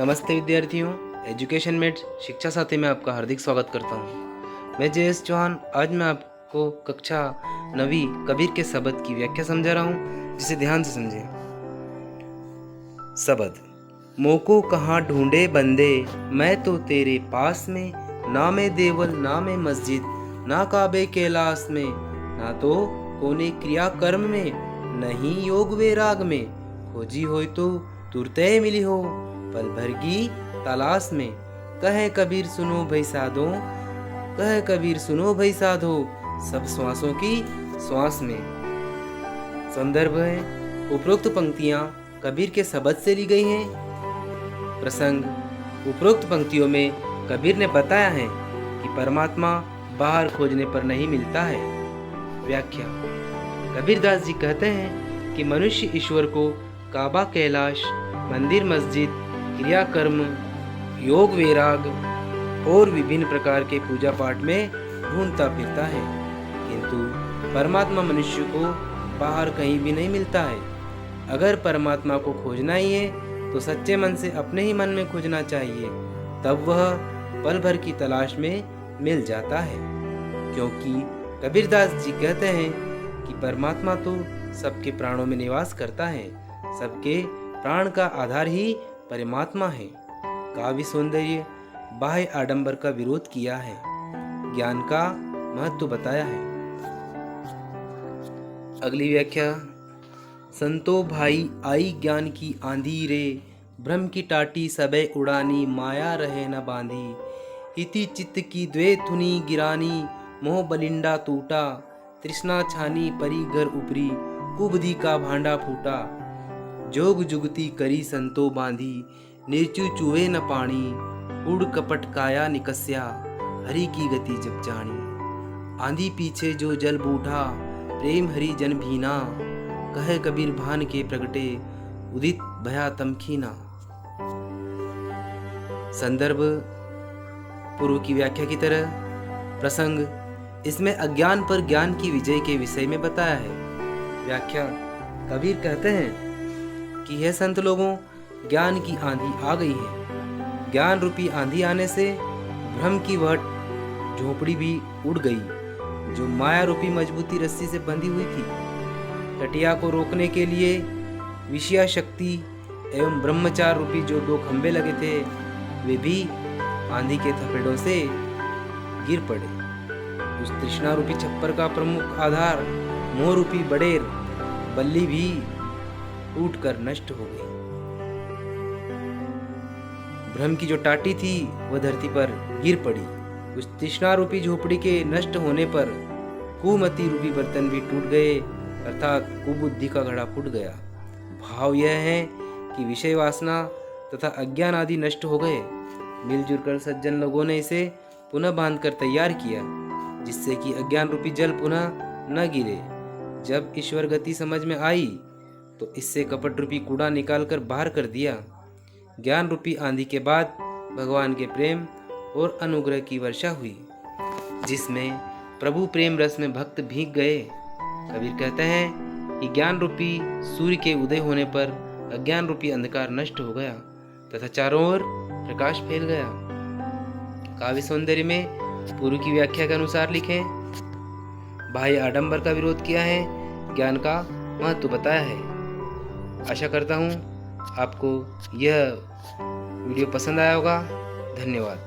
नमस्ते विद्यार्थियों, education met शिक्षा साथी में आपका हार्दिक स्वागत करता हूं। मैं JS चौहान। आज मैं आपको कक्षा 9वीं कबीर के शब्द की व्याख्या समझा रहा हूं, जिसे ध्यान से समझें। शब्द: मोको कहाँ ढूंढे बंदे, मैं तो तेरे पास में, ना मैं देवल ना मैं मस्जिद, ना काबे कैलाश में, ना तो कोने क्रिया कर्म में, नहीं योग वैराग में, खोजी हो तो तुरते मिली हो पल भर की तलाश में। कहे कबीर सुनो भाई साधो, कहे कबीर सुनो भाई साधो, सब श्वासों की श्वास में। संदर्भ है: उपरोक्त पंक्तियां कबीर के शब्द से ली गई हैं। प्रसंग: उपरोक्त पंक्तियों में कबीर ने बताया है कि परमात्मा बाहर खोजने पर नहीं मिलता है। व्याख्या: कबीरदास जी कहते हैं कि मनुष्य ईश्वर को काबा कैलाश, मंदिर मस्जिद, क्रिया कर्म, योग वैराग और विभिन्न प्रकार के पूजा पाठ में ढूंढता फिरता है, किंतु परमात्मा मनुष्य को बाहर कहीं भी नहीं मिलता है। अगर परमात्मा को खोजना ही है तो सच्चे मन से अपने ही मन में खोजना चाहिए, तब वह पल भर की तलाश में मिल जाता है। क्योंकि कबीरदास जी कहते हैं कि परमात्मा तो सबके प्राणों में निवास करता है, सबके प्राण का आधार ही परमात्मा है। काव्य सौंदर्य, बाह्य आडंबर का विरोध किया है, ज्ञान का महत्व बताया है। अगली व्याख्या: संतो भाई आई ज्ञान की आंधी रे, भ्रम की टाटी सबे उड़ानी, माया रहे न बांधी, इति चित्त की द्वे थुनी गिरानी, मोह बलिंडा टूटा, तृष्णा छानी परी घर उपरी, कुबधी का भांडा फूटा, जोग जुगती करी संतो बांधी, निर्चु चूहे न पानी, उड़ कपट काया निकस्या, हरि की गति जब जानी, आंधी पीछे जो जल बूढ़ा, प्रेम हरि जन भीना, कहे कबीर भान के प्रगटे, उदित भया तमखीना। संदर्भ: पूर्व की व्याख्या की तरह। प्रसंग: इसमें अज्ञान पर ज्ञान की विजय के विषय में बताया है। व्याख्या: कबीर कहते हैं कि हे संत लोगों, ज्ञान की आंधी आ गई है। ज्ञान रूपी आंधी आने से भ्रम की वह झोपड़ी भी उड़ गई, जो माया रूपी मजबूती रस्सी से बंधी हुई थी। टटिया को रोकने के लिए विषया शक्ति एवं ब्रह्मचार रूपी जो दो खंभे लगे थे, वे भी आंधी के थपेड़ों से गिर पड़े। उस तृष्णा रूपी छप्पर का प्रमुख आधार मोह रूपी बड़ेर बल्ली भी टूटकर नष्ट हो गई। भ्रम की जो टाटी थी वह धरती पर गिर पड़ी। उस तृष्णा रूपी झोपड़ी के नष्ट होने पर कुमति रूपी बर्तन भी टूट गए, अर्थात कुबुद्धि का घड़ा फूट गया। भाव यह है कि विषय वासना तथा अज्ञान आदि नष्ट हो गए। मिलजुल कर सज्जन लोगों ने इसे पुनः बांधकर तैयार किया, जिससे कि अज्ञान रूपी जल पुनः न गिरे। जब ईश्वर गति समझ में आई तो इससे कपट रूपी कूड़ा निकालकर बाहर कर दिया। ज्ञान रूपी आंधी के बाद भगवान के प्रेम और अनुग्रह की वर्षा हुई, जिसमें प्रभु प्रेम रस में भक्त भीग गए। कबीर कहते हैं कि ज्ञान रूपी सूर्य के उदय होने पर अज्ञान रूपी अंधकार नष्ट हो गया तथा चारों ओर प्रकाश फैल गया। काव्य सौंदर्य में पूर्व की व्याख्या के अनुसार लिखें। बाह्य आडंबर का विरोध किया है, ज्ञान का महत्व बताया है। आशा करता हूँ आपको यह वीडियो पसंद आया होगा। धन्यवाद।